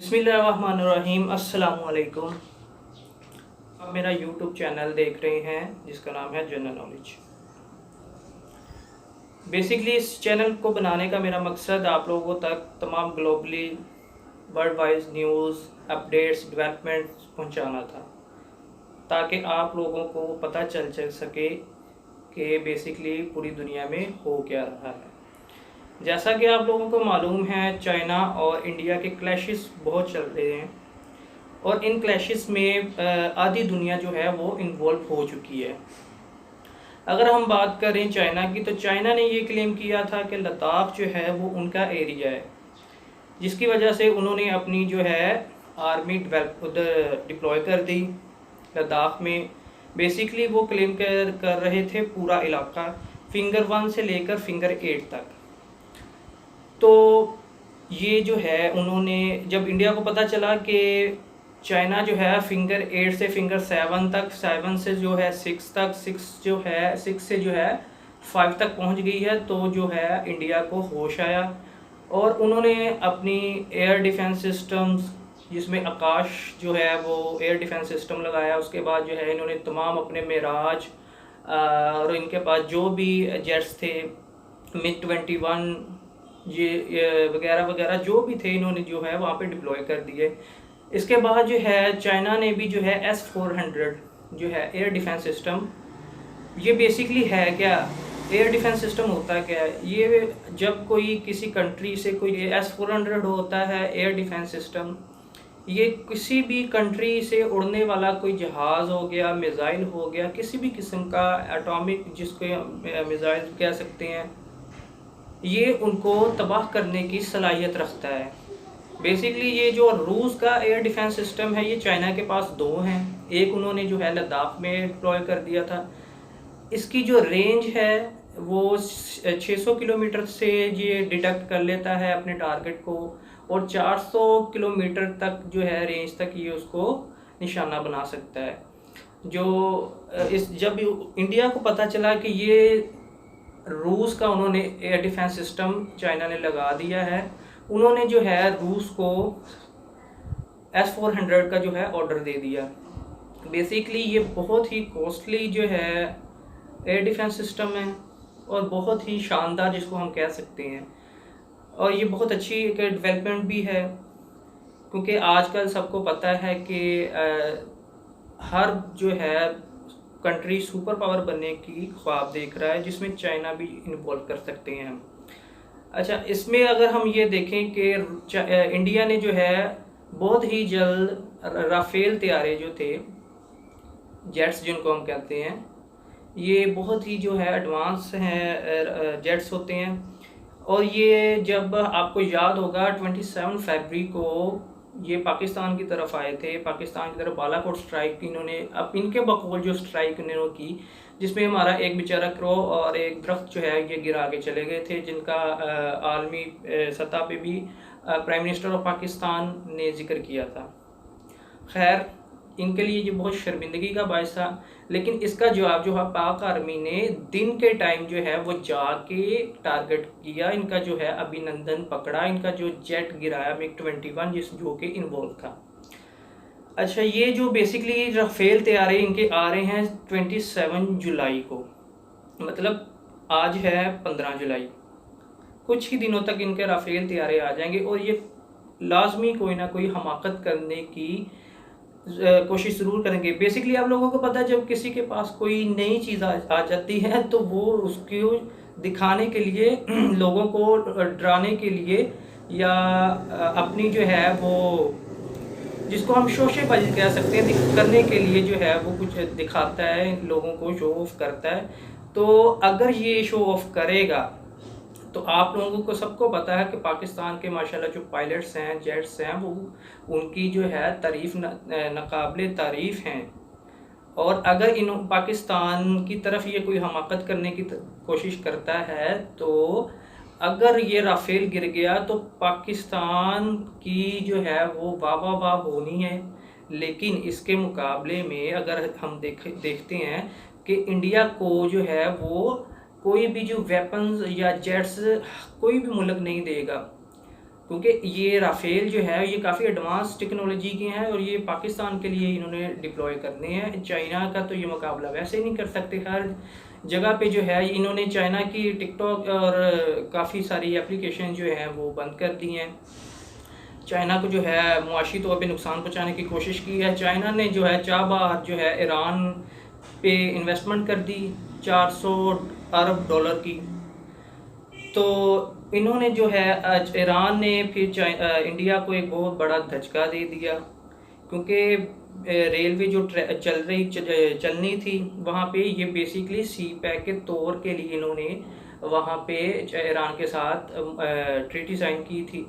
बिस्मिल्लाहिर्रहमानिर्रहीम। अस्सलाम वालेकुम। आप मेरा यूट्यूब चैनल देख रहे हैं जिसका नाम है जनरल नॉलेज। बेसिकली इस चैनल को बनाने का मेरा मकसद आप लोगों तक तमाम globally world wise news, updates, developments पहुंचाना था, ताकि आप लोगों को पता चल सके कि बेसिकली पूरी दुनिया में हो क्या रहा है। जैसा कि आप लोगों को मालूम है, चाइना और इंडिया के क्लैशेस बहुत चल रहे हैं और इन क्लैशेस में आधी दुनिया जो है वो इन्वॉल्व हो चुकी है। अगर हम बात करें चाइना की, तो चाइना ने ये क्लेम किया था कि लद्दाख जो है वो उनका एरिया है, जिसकी वजह से उन्होंने अपनी जो है आर्मी उधर डिप्लॉय कर दी लद्दाख में। बेसिकली वो क्लेम कर रहे थे पूरा इलाका फिंगर 1 से लेकर फिंगर 8 तक। तो ये जो है उन्होंने, जब इंडिया को पता चला कि चाइना जो है फिंगर 8 से फिंगर 7 तक, 7 से जो है 6 तक, 6 से जो है 5 तक पहुंच गई है, तो जो है इंडिया को होश आया और उन्होंने अपनी एयर डिफेंस सिस्टम्स, जिसमें आकाश जो है वो एयर डिफेंस सिस्टम लगाया। उसके बाद जो है इन्होंने तमाम अपने मेराज और इनके पास जो भी जेट्स थे, MiG-21 ये वगैरह वगैरह जो भी थे, इन्होंने जो है वहाँ पे डिप्लॉय कर दिए। इसके बाद जो है चाइना ने भी जो है S-400 जो है एयर डिफेंस सिस्टम, ये बेसिकली है क्या, एयर डिफेंस सिस्टम होता क्या है, ये जब कोई किसी कंट्री से कोई S-400 होता है एयर डिफेंस सिस्टम, ये किसी भी कंट्री से उड़ने वाला कोई जहाज़ हो गया, मिज़ाइल हो गया, किसी भी किस्म का एटॉमिक, जिसको मिज़ाइल कह सकते हैं, ये उनको तबाह करने की सलाहियत रखता है। बेसिकली ये जो रूस का एयर डिफेंस सिस्टम है, ये चाइना के पास 2 हैं। एक उन्होंने जो है लद्दाख में डिप्लॉय कर दिया था। इसकी जो रेंज है वो 600 किलोमीटर से ये डिटेक्ट कर लेता है अपने टारगेट को, और 400 किलोमीटर तक जो है रेंज तक ये उसको निशाना बना सकता है। जो जब इंडिया को पता चला कि ये रूस का उन्होंने एयर डिफेंस सिस्टम चाइना ने लगा दिया है, उन्होंने जो है रूस को S-400 का जो है ऑर्डर दे दिया। बेसिकली ये बहुत ही कॉस्टली जो है एयर डिफेंस सिस्टम है और बहुत ही शानदार जिसको हम कह सकते हैं, और ये बहुत अच्छी एक डेवलपमेंट भी है, क्योंकि आजकल सबको पता है कि हर जो है कंट्री सुपर पावर बनने की ख्वाब देख रहा है, जिसमें चाइना भी इन्वॉल्व कर सकते हैं हम। अच्छा, इसमें अगर हम ये देखें कि इंडिया ने जो है बहुत ही जल्द राफेल तैयारे जो थे, जेट्स जिनको हम कहते हैं, ये बहुत ही जो है एडवांस हैं जेट्स होते हैं। और ये जब आपको याद होगा 27 फरवरी को ये पाकिस्तान की तरफ आए थे, पाकिस्तान की तरफ बालाकोट स्ट्राइक इन्होंने, अब इनके बकौल जो स्ट्राइक इन्होंने की, जिसमें हमारा एक बेचारा क्रो और एक दरख्त जो है ये गिरा के चले गए थे, जिनका आलमी सतह पे भी प्राइम मिनिस्टर ऑफ पाकिस्तान ने जिक्र किया था। खैर, इनके लिए ये बहुत शर्मिंदगी का बायस था, लेकिन इसका जवाब जो है पाक आर्मी ने दिन के टाइम जो है वो जाके टारगेट किया, इनका जो है अभिनंदन पकड़ा, इनका जो जेट गिराया MiG-21 जो कि इन्वॉल्व था। अच्छा, ये जो बेसिकली राफेल तैयारे इनके आ रहे हैं 27 जुलाई को, मतलब आज है 15 जुलाई, कुछ ही दिनों तक इनके राफेल तैयारे आ जाएंगे और ये लाजमी कोई ना कोई हमाकत करने की कोशिश ज़रूर करेंगे। बेसिकली आप लोगों को पता है, जब किसी के पास कोई नई चीज़ आ जाती है तो वो उसको दिखाने के लिए लोगों को डराने के लिए, या अपनी जो है वो जिसको हम शोशेबाजी कह सकते हैं करने के लिए जो है वो कुछ दिखाता है, लोगों को शो ऑफ करता है। तो अगर ये शो ऑफ करेगा तो आप लोगों को सबको पता है कि पाकिस्तान के माशाल्लाह जो पायलट्स हैं, जेट्स हैं, वो उनकी जो है तारीफ़ नाकाबिले तारीफ़ हैं। और अगर इन पाकिस्तान की तरफ ये कोई हमाकत करने की कोशिश करता है, तो अगर ये राफेल गिर गया तो पाकिस्तान की जो है वो वाह वाह होनी है। लेकिन इसके मुकाबले में अगर हम देखते हैं कि इंडिया को जो है वो कोई भी जो वेपन्स या जेट्स कोई भी मुल्क नहीं देगा। क्योंकि ये राफेल जो है ये काफ़ी एडवांस टेक्नोलॉजी के हैं और ये पाकिस्तान के लिए इन्होंने डिप्लॉय करने हैं। चाइना का तो ये मुकाबला वैसे ही नहीं कर सकते। हर जगह पे जो है इन्होंने चाइना की टिकटॉक और काफ़ी सारी एप्लीकेशन जो हैं वो बंद कर दी हैं। चाइना को जो है मुआशी तौर पे नुकसान पहुंचाने की कोशिश की है। चाइना ने जो है चाबार जो है ईरान पे इन्वेस्टमेंट कर दी 400 अरब डॉलर की। तो इन्होंने जो है ईरान ने फिर इंडिया को एक बहुत बड़ा धचका दे दिया, क्योंकि रेलवे जो चलनी थी वहाँ पे ये बेसिकली सी पैक के तौर के लिए इन्होंने वहाँ पे ईरान के साथ ट्रीटी साइन की थी,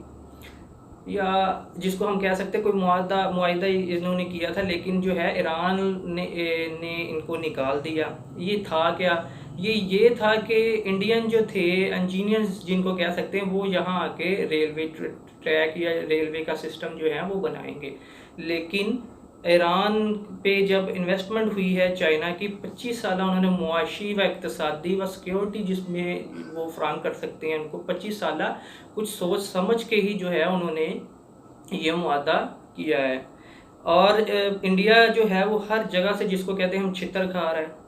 या जिसको हम कह सकते हैं कोई मुआहदा इन्होंने किया था, लेकिन जो है ईरान ने इनको निकाल दिया। ये था क्या, ये था कि इंडियन जो थे इंजीनियर्स जिनको कह सकते हैं वो यहाँ आके रेलवे ट्रैक या रेलवे का सिस्टम जो है वो बनाएंगे। लेकिन ईरान पे जब इन्वेस्टमेंट हुई है चाइना की 25 साल उन्होंने मुआशी व इक़्तिसादी व सिक्योरिटी जिसमें वो फ्राहम कर सकते हैं उनको 25 साल कुछ सोच समझ के ही जो है उन्होंने ये मुआहदा किया है। और इंडिया जो है वो हर जगह से जिसको कहते हैं हम छितर खा रहा है।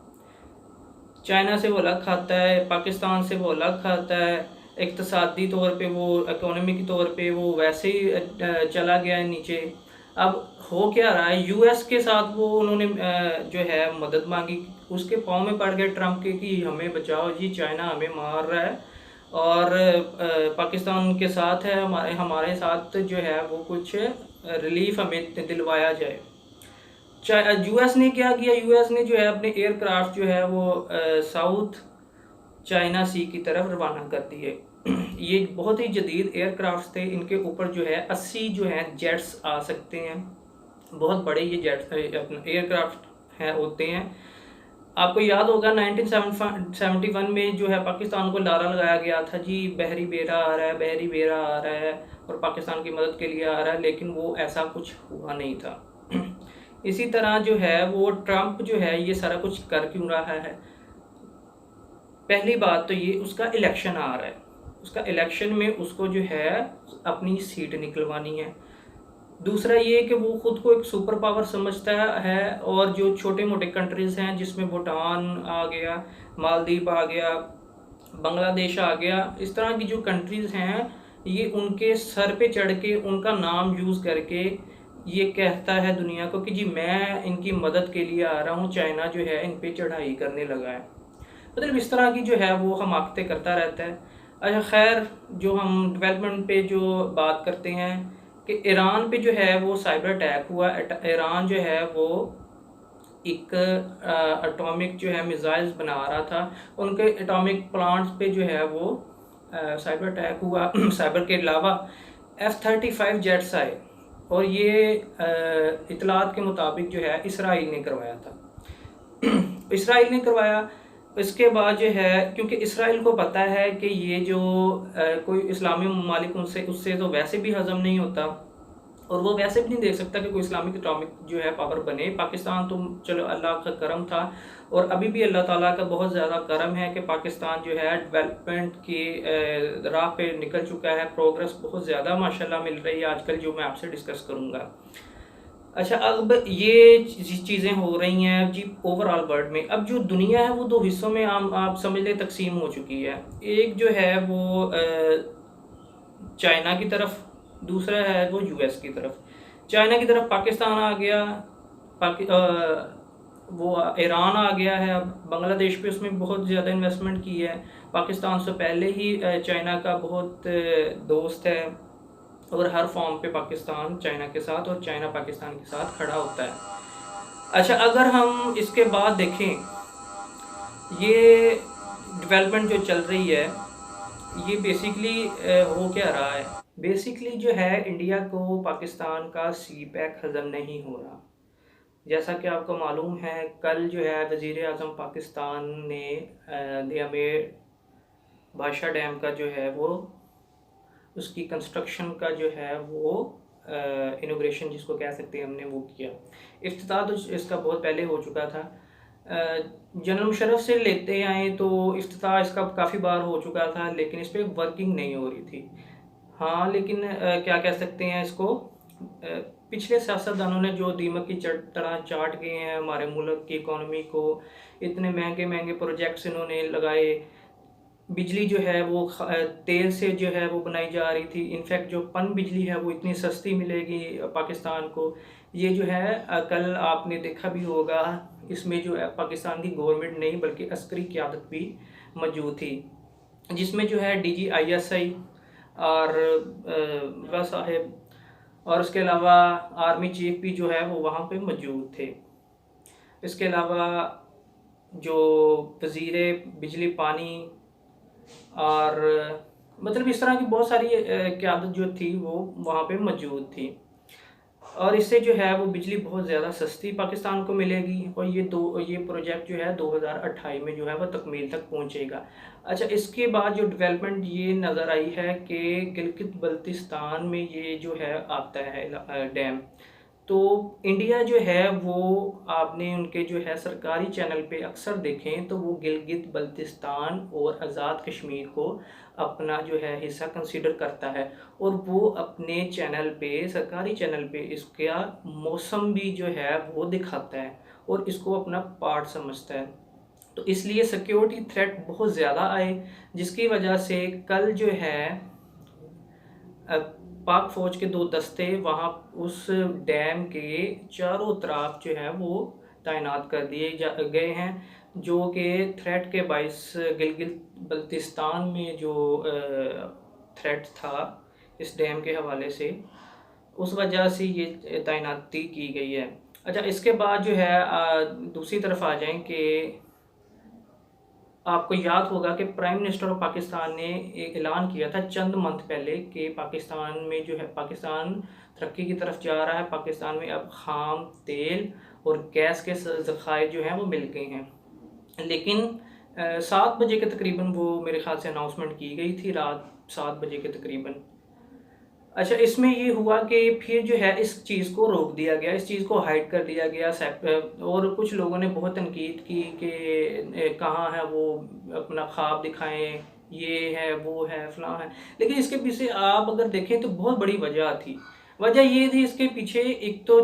चाइना से वो अलग खाता है, पाकिस्तान से वो अलग खाता है, इक़्तिसादी तौर पे वो इकोनॉमी के तौर पे वो वैसे ही चला गया है नीचे। अब हो क्या रहा है, यूएस के साथ वो उन्होंने जो है मदद मांगी, उसके पाँव में पड़ गए ट्रंप के कि हमें बचाओ जी, चाइना हमें मार रहा है और पाकिस्तान के साथ है, हमारे साथ जो है वो कुछ रिलीफ हमें दिलवाया जाए। यूएस ने क्या किया, यूएस ने जो है अपने एयरक्राफ्ट जो है वो साउथ चाइना सी की तरफ रवाना कर दिए। ये बहुत ही जदीद एयरक्राफ्ट थे, इनके ऊपर जो है 80 जो है जेट्स आ सकते हैं। बहुत बड़े ये जेट्स एयरक्राफ्ट हैं होते हैं। आपको याद होगा 1971 में जो है पाकिस्तान को नारा लगाया गया था जी, बहरी बेड़ा आ रहा है, बहरी बेड़ा आ रहा है और पाकिस्तान की मदद के लिए आ रहा है, लेकिन वो ऐसा कुछ हुआ नहीं था। इसी तरह जो है वो ट्रंप जो है ये सारा कुछ कर क्यों रहा है। पहली बात तो ये उसका इलेक्शन आ रहा है, उसका इलेक्शन में उसको जो है अपनी सीट निकलवानी है। दूसरा ये कि वो खुद को एक सुपर पावर समझता है और जो छोटे मोटे कंट्रीज़ हैं जिसमें भूटान आ गया, मालदीव आ गया, बांग्लादेश आ गया, इस तरह की जो कंट्रीज़ हैं ये उनके सर पे चढ़ के उनका नाम यूज़ करके ये कहता है दुनिया को कि जी मैं इनकी मदद के लिए आ रहा हूँ, चाइना जो है इन पे चढ़ाई करने लगा है। मतलब इस तरह की जो है वो हमाकतें करता रहता है। अच्छा खैर, जो हम डेवलपमेंट पे जो बात करते हैं कि ईरान पे जो है वो साइबर अटैक हुआ। ईरान जो है वो एक एटॉमिक जो है मिसाइल्स बना रहा था, उनके एटॉमिक प्लांट्स पे जो है वो साइबर अटैक हुआ। साइबर के अलावा F-35 जेट्स आए और ये इतलात के मुताबिक जो है इसराइल ने करवाया था। इसराइल ने करवाया। इसके बाद जो है क्योंकि इसराइल को पता है कि ये जो कोई इस्लामी ममालिक उससे तो वैसे भी हजम नहीं होता और वो वैसे भी नहीं देख सकता कि कोई इस्लामिक एटॉमिक जो है पावर बने। पाकिस्तान तो चलो अल्लाह का करम था और अभी भी अल्लाह ताला का बहुत ज़्यादा करम है कि पाकिस्तान जो है डेवलपमेंट की राह पे निकल चुका है। प्रोग्रेस बहुत ज़्यादा माशाल्लाह मिल रही है आजकल, जो मैं आपसे डिस्कस करूँगा। अच्छा, अब ये चीज़ें हो रही हैं जी ओवरऑल वर्ल्ड में। अब जो दुनिया है वो दो हिस्सों में आप समझ लें तकसीम हो चुकी है। एक जो है वो चाइना की तरफ, दूसरा है वो यूएस की तरफ। चाइना की तरफ पाकिस्तान आ गया, वो ईरान आ गया है। अब बांग्लादेश पे उसमें बहुत ज़्यादा इन्वेस्टमेंट की है। पाकिस्तान से पहले ही चाइना का बहुत दोस्त है और हर फॉर्म पे पाकिस्तान चाइना के साथ और चाइना पाकिस्तान के साथ खड़ा होता है। अच्छा, अगर हम इसके बाद देखें ये डेवलपमेंट जो चल रही है ये बेसिकली हो क्या रहा है। बेसिकली जो है इंडिया को पाकिस्तान का सी पैक हज़म नहीं हो रहा। जैसा कि आपको मालूम है, कल जो है वज़ीर आज़म पाकिस्तान ने दिया में भाषा डैम का जो है वो उसकी कंस्ट्रक्शन का जो है वो इनोग्रेशन जिसको कह सकते हैं हमने वो किया। इफ्तिताह तो इसका बहुत पहले हो चुका था। जनरल मुशर्रफ से लेते आए तो इफ्तिताह इसका काफ़ी बार हो चुका था, लेकिन इस पर वर्किंग नहीं हो रही थी। हाँ, लेकिन क्या कह सकते हैं इसको, पिछले सियासतदानों ने जो दीमक की तरह चाट गए हैं हमारे मुल्क की इकॉनमी को, इतने महंगे महंगे प्रोजेक्ट्स इन्होंने लगाए। बिजली जो है वो तेल से जो है वो बनाई जा रही थी। इनफैक्ट जो पन बिजली है वो इतनी सस्ती मिलेगी पाकिस्तान को। ये जो है कल आपने देखा भी होगा, इसमें जो है पाकिस्तान की गवर्नमेंट नहीं बल्कि अस्करी क़यादत भी मौजूद थी, जिसमें जो है DGISI और वह साहब और उसके अलावा आर्मी चीफ भी जो है वो वहाँ पे मौजूद थे। इसके अलावा जो वज़ीर बिजली पानी और मतलब इस तरह की बहुत सारी क़यादत जो थी वो वहाँ पे मौजूद थी, और इससे जो है वो बिजली बहुत ज़्यादा सस्ती पाकिस्तान को मिलेगी। और ये प्रोजेक्ट जो है 2028 में जो है वो तकमील तक पहुँचेगा। अच्छा, इसके बाद जो डेवलपमेंट ये नज़र आई है कि गिलगित बल्तिस्तान में ये जो है आता है डैम, तो इंडिया जो है वो आपने उनके जो है सरकारी चैनल पे अक्सर देखें तो वो गिलगित बल्तिस्तान और आज़ाद कश्मीर को अपना जो है हिस्सा कंसीडर करता है, और वो अपने चैनल पे, सरकारी चैनल पे इसका मौसम भी जो है वो दिखाता है और इसको अपना पार्ट समझता है। तो इसलिए सिक्योरिटी थ्रेट बहुत ज़्यादा आए, जिसकी वजह से कल जो है पाक फ़ौज के 2 दस्ते वहाँ उस डैम के चारों तरफ जो है वो तैनात कर दिए गए हैं, जो कि थ्रेट के बाइस गिलगित बल्तिस्तान में जो थ्रेट था इस डैम के हवाले से, उस वजह से ये तैनाती की गई है। अच्छा, इसके बाद जो है दूसरी तरफ आ जाएं कि आपको याद होगा कि प्राइम मिनिस्टर ऑफ पाकिस्तान ने एक ऐलान किया था चंद मंथ पहले कि पाकिस्तान में जो है पाकिस्तान तरक्की की तरफ जा रहा है, पाकिस्तान में अब खाम तेल और गैस के ज़खायर जो हैं वो मिल गए हैं। लेकिन 7 बजे के तकरीबन वो मेरे ख्याल से अनाउंसमेंट की गई थी, रात 7 बजे के तकरीबन। अच्छा, इसमें ये हुआ कि फिर जो है इस चीज़ को रोक दिया गया, इस चीज़ को हाइड कर दिया गया। और कुछ लोगों ने बहुत तनकीद की कि कहाँ है वो, अपना ख्वाब दिखाएं, ये है वो है फलां है। लेकिन इसके पीछे आप अगर देखें तो बहुत बड़ी वजह थी। वजह ये थी इसके पीछे, एक तो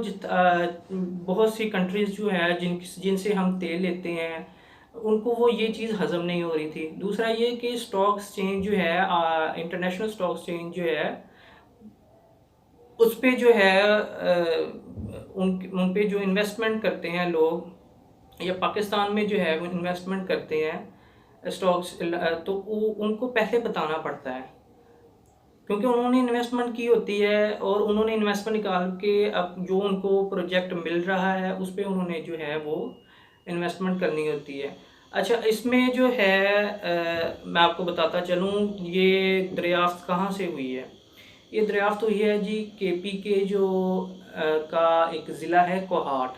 बहुत सी कंट्रीज़ जो है जिनसे हम तेल लेते हैं उनको वो ये चीज़ हज़म नहीं हो रही थी। दूसरा ये कि स्टॉक एक्सचेंज जो है, इंटरनेशनल स्टॉक एक्सचेंज जो है उस पे जो है उन पे जो इन्वेस्टमेंट करते हैं लोग, या पाकिस्तान में जो है वो इन्वेस्टमेंट करते हैं स्टॉक्स, तो उनको पहले बताना पड़ता है, क्योंकि उन्होंने इन्वेस्टमेंट की होती है और उन्होंने इन्वेस्टमेंट निकाल के अब जो उनको प्रोजेक्ट मिल रहा है उस पर उन्होंने जो है वो इन्वेस्टमेंट करनी होती है। अच्छा, इसमें जो है मैं आपको बताता चलूँ ये दरियाफ्त कहाँ से हुई है। ये दरियाफ्त हुई है जी KP के जो का एक ज़िला है कोहाट।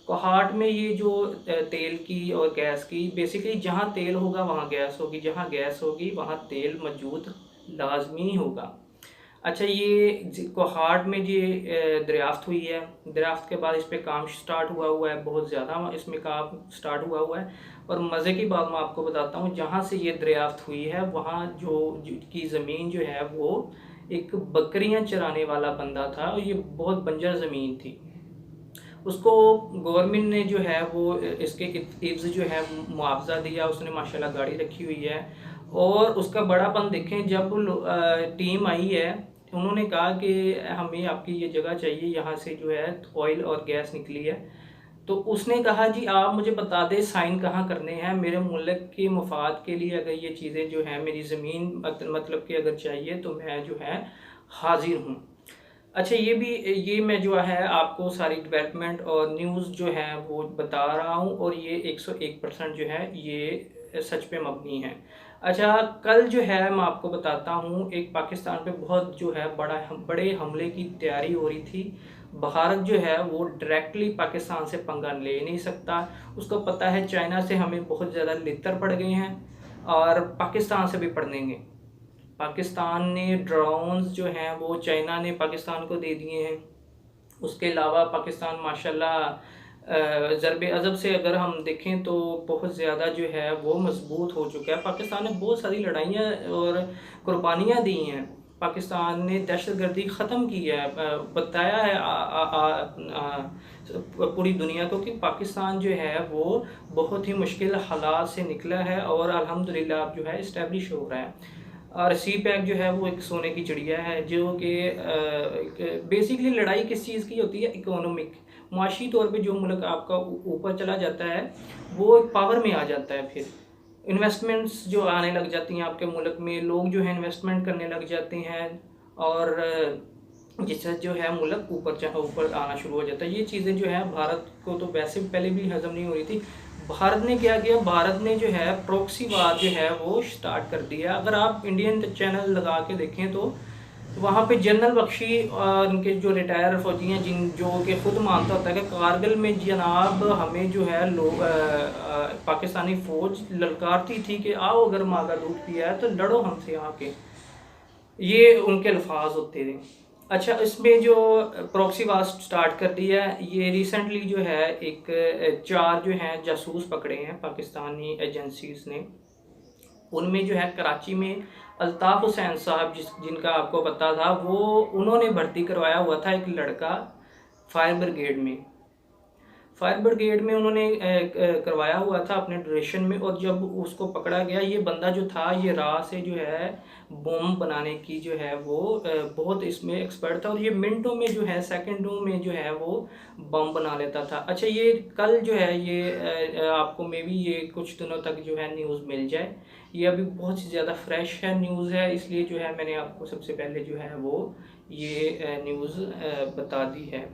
कोहाट में ये जो तेल की और गैस की, बेसिकली जहाँ तेल होगा वहाँ गैस होगी, जहाँ गैस होगी वहाँ तेल मौजूद लाजमी होगा। अच्छा, ये कोहाट में ये दरियाफ्त हुई है। दरियाफ्त के बाद इस पर काम स्टार्ट हुआ है, बहुत ज़्यादा इसमें काम स्टार्ट हुआ है। और मज़े की बात मैं आपको बताता हूँ, जहाँ से ये दरियाफ्त हुई है वहाँ जो की ज़मीन जो है वो एक बकरियां चराने वाला बंदा था, और ये बहुत बंजर ज़मीन थी। उसको गवर्नमेंट ने जो है वो इसके इव्ज़ जो है मुआवजा दिया, उसने माशाल्लाह गाड़ी रखी हुई है। और उसका बड़ापन देखें, जब टीम आई है उन्होंने कहा कि हमें आपकी ये जगह चाहिए, यहाँ से जो है ऑयल और गैस निकली है। तो उसने कहा जी आप मुझे बता दें साइन कहाँ करने हैं, मेरे मुल्क के मफाद के लिए अगर ये चीज़ें जो हैं, मेरी ज़मीन मतलब कि अगर चाहिए तो मैं जो है हाजिर हूँ। अच्छा, ये मैं जो है आपको सारी डेवलपमेंट और न्यूज़ जो है वो बता रहा हूँ, और ये 101% जो है ये सच पे मबनी है। अच्छा, कल जो है मैं आपको बताता हूँ, एक पाकिस्तान पे बहुत जो है बड़े हमले की तैयारी हो रही थी। भारत जो है वो डायरेक्टली पाकिस्तान से पंगा ले नहीं सकता, उसको पता है चाइना से हमें बहुत ज़्यादा लितर पड़ गए हैं और पाकिस्तान से भी पड़ देंगे। पाकिस्तान ने ड्रोन्स जो हैं वो चाइना ने पाकिस्तान को दे दिए हैं। उसके अलावा पाकिस्तान माशाल्लाह ज़रब अज़ब से अगर हम देखें तो बहुत ज़्यादा जो है वो मजबूत हो चुका है। पाकिस्तान ने बहुत सारी लड़ाइयाँ और कुर्बानियाँ दी हैं। पाकिस्तान ने दहशतगर्दी ख़त्म की है, बताया है पूरी दुनिया को कि पाकिस्तान जो है वो बहुत ही मुश्किल हालात से निकला है और अल्हम्दुलिल्लाह अब जो है इस्टेब्लिश हो रहा है। और सी पैक जो है वो एक सोने की चिड़िया है, जो कि बेसिकली लड़ाई किस चीज़ की होती है, इकोनॉमिक, मुआशी तौर पे जो मुल्क आपका ऊपर चला जाता है वो एक पावर में आ जाता है, फिर इन्वेस्टमेंट्स जो आने लग जाती हैं आपके मुल्क में, लोग जो है इन्वेस्टमेंट करने लग जाते हैं और जिससे जो है मुल्क ऊपर आना शुरू हो जाता है। ये चीज़ें जो है भारत को तो वैसे पहले भी हजम नहीं हो रही थी। भारत ने क्या किया, भारत ने जो है प्रॉक्सी वार जो है वो स्टार्ट कर दिया। अगर आप इंडियन चैनल लगा के देखें तो वहाँ पे जनरल बख्शी और उनके जो रिटायर फौजी हैं, जिन जो कि खुद मानता होता है कि कारगिल में जनाब हमें जो है लोग पाकिस्तानी फ़ौज ललकारती थी कि आओ अगर माँ का दूध पिया है तो लड़ो हमसे आके, ये उनके अल्फाज होते थे। अच्छा, इसमें जो प्रॉक्सी वार स्टार्ट कर दी है, ये रिसेंटली जो है एक 4 जो हैं जासूस पकड़े हैं पाकिस्तानी एजेंसीज ने। उनमें जो है कराची में अल्ताफ़ हुसैन साहब जिनका आपको पता था, वो उन्होंने भर्ती करवाया हुआ था एक लड़का फायर ब्रिगेड में। फायर ब्रिगेड में उन्होंने करवाया हुआ था अपने ड्यूरेशन में, और जब उसको पकड़ा गया, ये बंदा जो था ये राह से जो है बम बनाने की जो है वो बहुत इसमें एक्सपर्ट था, और ये मिनटों में जो है, सेकंडों में जो है वो बम बना लेता था। अच्छा, ये कल जो है ये आपको मे बी ये कुछ दिनों तक जो है न्यूज़ मिल जाए, ये अभी बहुत ही ज़्यादा फ्रेश है न्यूज़ है, इसलिए जो है मैंने आपको सबसे पहले जो है वो ये न्यूज़ बता दी है।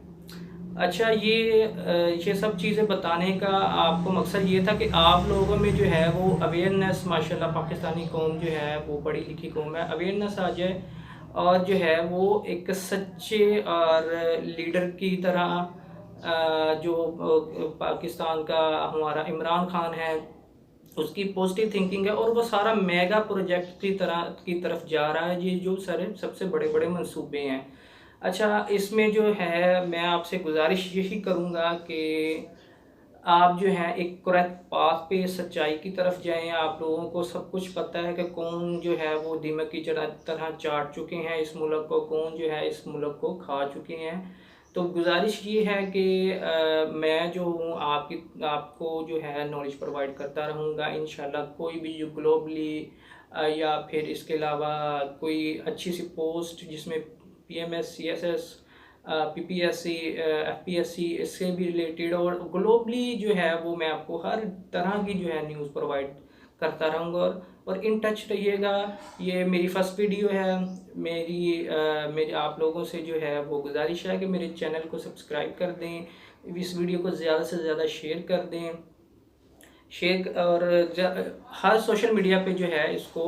अच्छा, ये सब चीज़ें बताने का आपको मकसद ये था कि आप लोगों में जो है वो अवेयरनेस, माशाल्लाह पाकिस्तानी कौम जो है वो पढ़ी लिखी कौम है, अवेयरनेस आ जाए और जो है वो एक सच्चे और लीडर की तरह जो पाकिस्तान का हमारा इमरान खान है उसकी पॉजिटिव थिंकिंग है और वो सारा मेगा प्रोजेक्ट की तरफ जा रहा है, ये जो सारे सबसे बड़े बड़े मंसूबे हैं। अच्छा, इसमें जो है मैं आपसे गुजारिश यही करूँगा कि आप जो है एक करेक्ट पाथ पे, सच्चाई की तरफ जाएं। आप लोगों को सब कुछ पता है कि कौन जो है वो दीमक की तरह चाट चुके हैं इस मुल्क को, कौन जो है इस मुल्क को खा चुके हैं। तो गुजारिश ये है कि मैं जो हूँ आपको जो है नॉलेज प्रोवाइड करता रहूँगा इंशाल्लाह। कोई भी जो ग्लोबली या फिर इसके अलावा कोई अच्छी सी पोस्ट जिसमें PMS, CSS, PPSC, FPSC इससे भी रिलेटेड और ग्लोबली जो है वो मैं आपको हर तरह की जो है न्यूज़ प्रोवाइड करता रहूँगा और इन टच रहिएगा। ये मेरी फर्स्ट वीडियो है। मेरी आप लोगों से जो है वो गुजारिश है कि मेरे चैनल को सब्सक्राइब कर दें, इस वीडियो को ज़्यादा से ज़्यादा शेयर कर दें, और हर सोशल मीडिया पे जो है इसको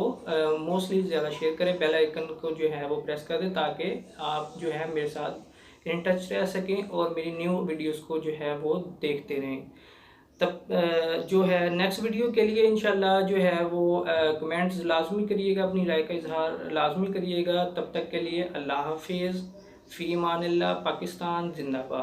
मोस्टली ज़्यादा शेयर करें, बेल आइकन को जो है वो प्रेस कर दें ताकि आप जो है मेरे साथ इन टच रह सकें और मेरी न्यू वीडियोस को जो है वो देखते रहें। तब जो है नेक्स्ट वीडियो के लिए इंशाल्लाह जो है वो कमेंट्स लाजमी करिएगा, अपनी राय का इजहार लाजमी करिएगा। तब तक के लिए अल्लाह हाफिज़, फ़ी अमानिल्लाह, पाकिस्तान जिंदाबाद।